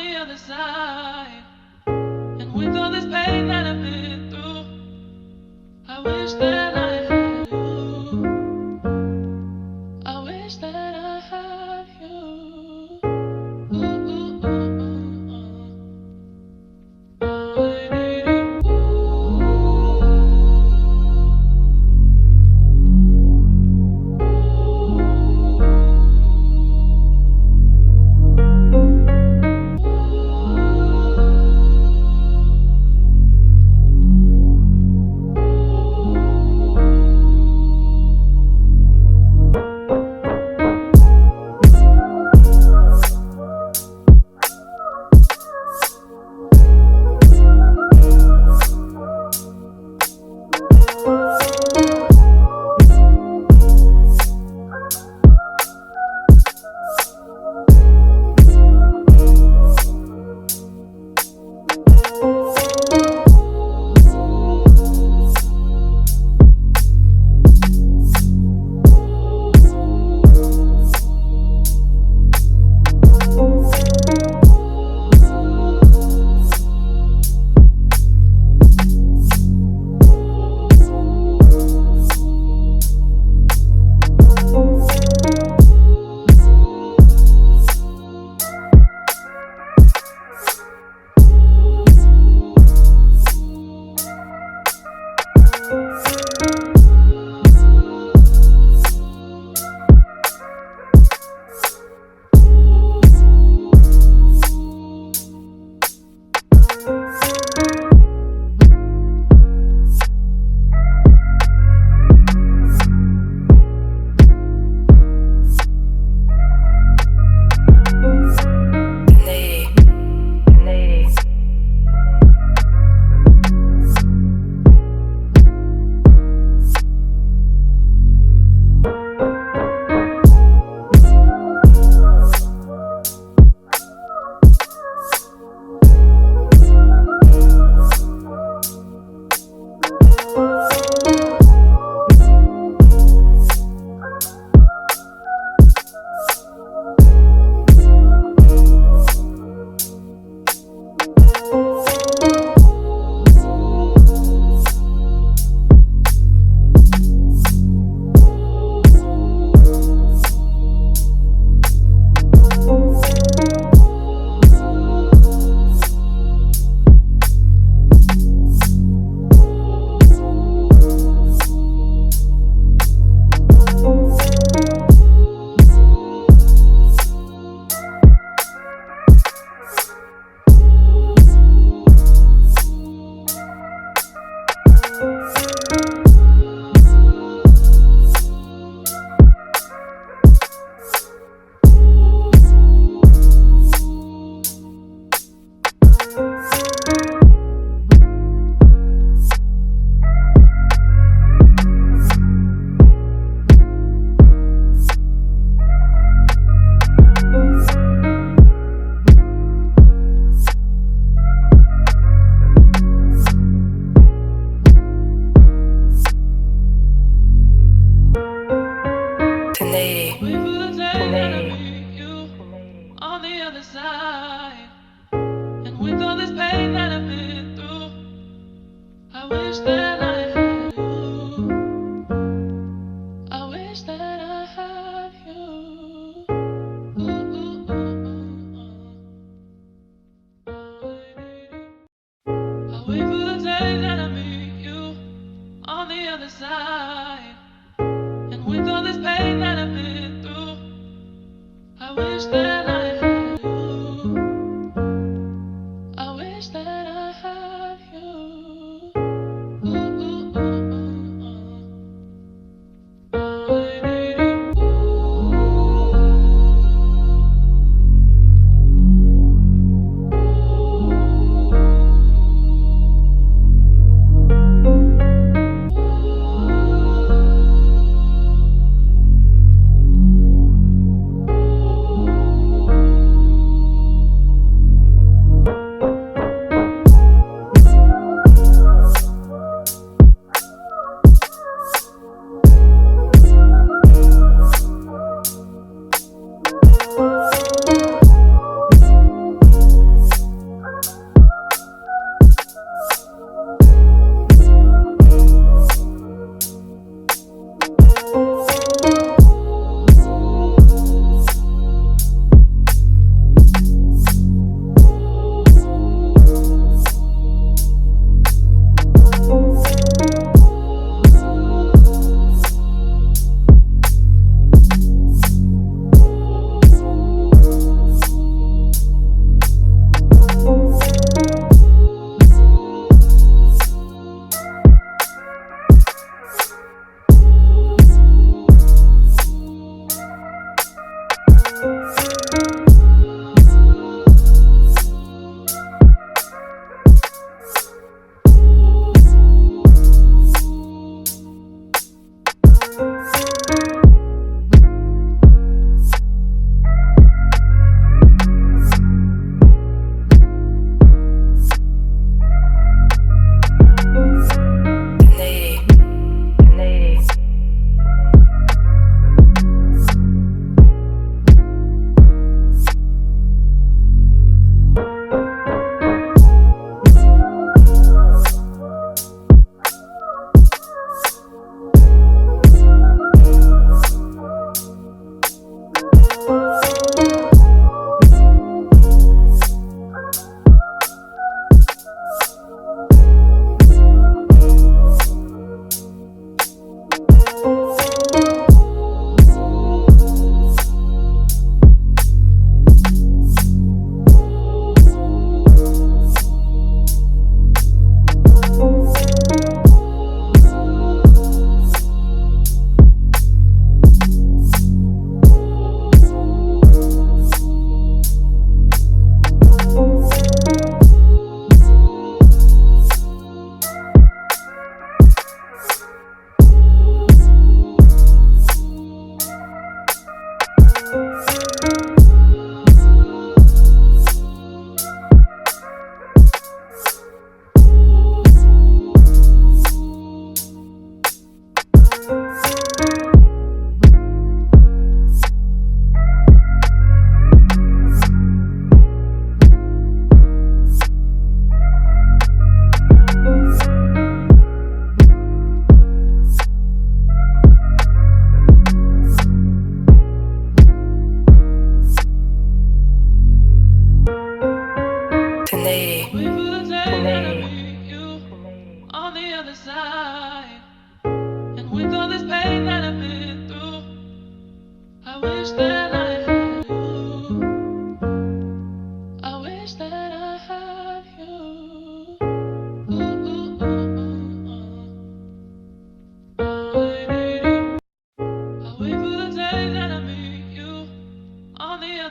the other side. And with all this pain that I've been through, I wish that I had you. I wish that I had you. Ooh, ooh, ooh, ooh, ooh. I need you.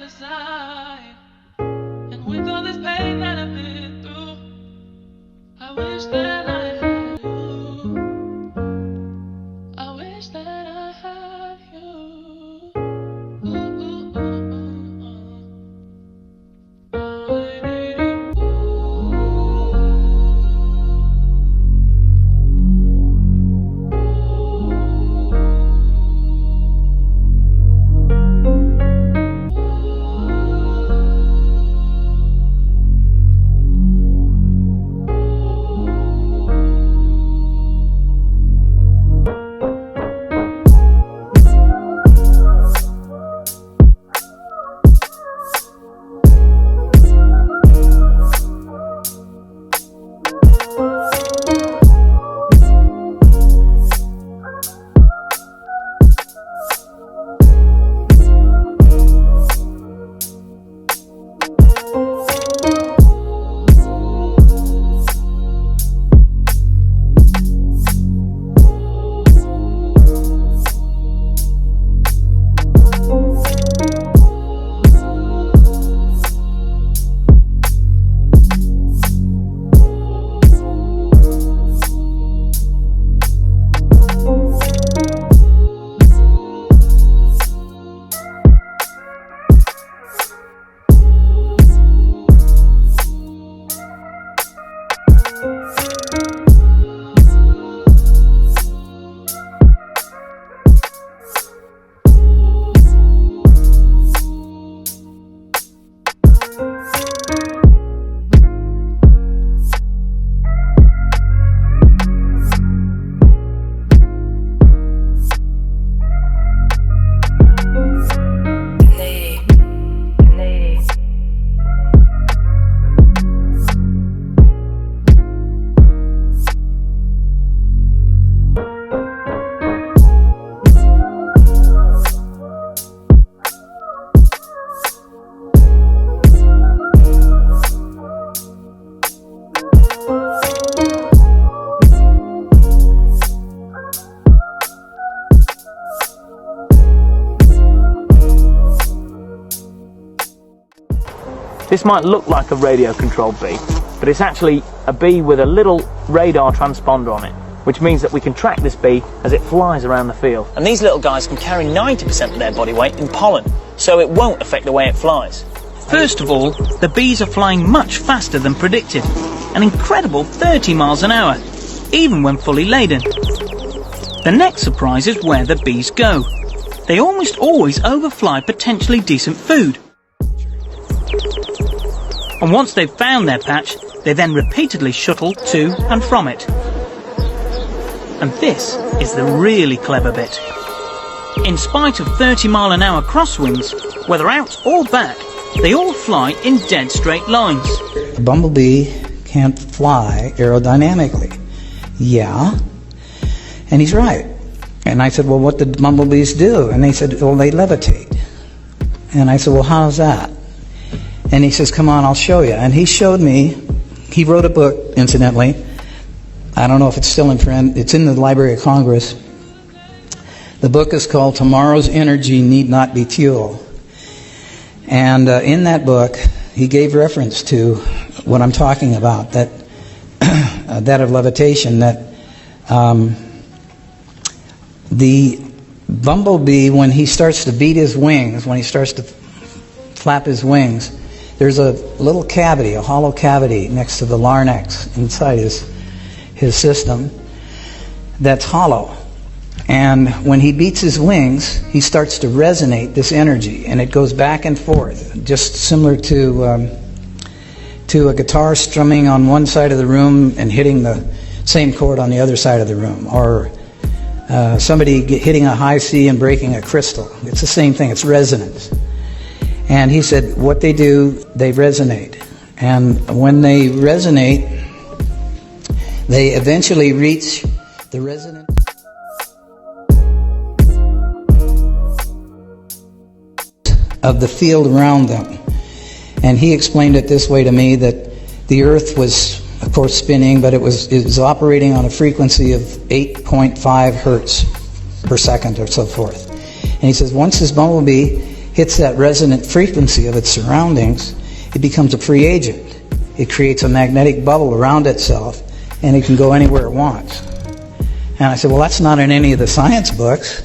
other side. And with all this pain that I've been through, I wish that I had you. I wish that I had you. Ooh, ooh, ooh, ooh, I need you. This might look like a radio-controlled bee, but it's actually a bee with a little radar transponder on it, which means that we can track this bee as it flies around the field. And these little guys can carry 90% of their body weight in pollen, so it won't affect the way it flies. First of all, the bees are flying much faster than predicted, an incredible 30 miles an hour, even when fully laden. The next surprise is where the bees go. They almost always overfly potentially decent food. And once they've found their patch, they then repeatedly shuttle to and from it. And this is the really clever bit. In spite of 30-mile-an-hour crosswinds, whether out or back, they all fly in dead straight lines. A bumblebee can't fly aerodynamically. Yeah. And he's right. And I said, well, what did bumblebees do? And they said, well, they levitate. And I said, well, how's that? And he says, come on, I'll show you. And he showed me, he wrote a book, incidentally. I don't know if it's still in print. It's in the Library of Congress. The book is called Tomorrow's Energy Need Not Be Fuel. And in that book, he gave reference to what I'm talking about, that that of levitation, that the bumblebee, when he starts to beat his wings, when he starts to flap his wings, there's a little cavity, a hollow cavity next to the larynx inside his system that's hollow. And when he beats his wings, he starts to resonate this energy, and it goes back and forth, just similar to a guitar strumming on one side of the room and hitting the same chord on the other side of the room, or somebody hitting a high C and breaking a crystal. It's the same thing. It's resonance. And he said, what they do, they resonate. And when they resonate, they eventually reach the resonance of the field around them. And he explained it this way to me, that the earth was, of course, spinning, but it was operating on a frequency of 8.5 hertz per second or so forth. And he says, once this bumblebee hits that resonant frequency of its surroundings, it becomes a free agent. It creates a magnetic bubble around itself, and it can go anywhere it wants. And I said, well, that's not in any of the science books.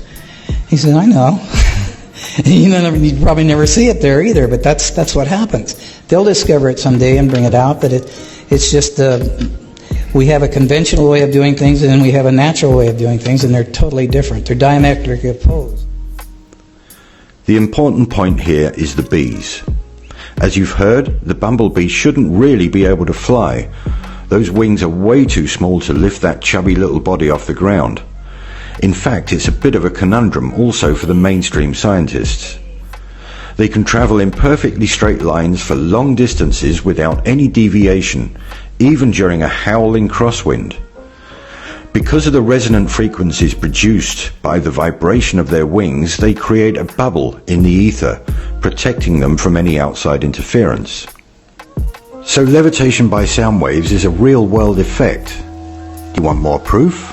He said, I know. You probably never see it there either, but that's what happens. They'll discover it someday and bring it out, but it's just we have a conventional way of doing things, and then we have a natural way of doing things, and they're totally different. They're diametrically opposed. The important point here is the bees. As you've heard, the bumblebee shouldn't really be able to fly. Those wings are way too small to lift that chubby little body off the ground. In fact, it's a bit of a conundrum also for the mainstream scientists. They can travel in perfectly straight lines for long distances without any deviation, even during a howling crosswind. Because of the resonant frequencies produced by the vibration of their wings, they create a bubble in the ether, protecting them from any outside interference. So levitation by sound waves is a real-world effect. Do you want more proof?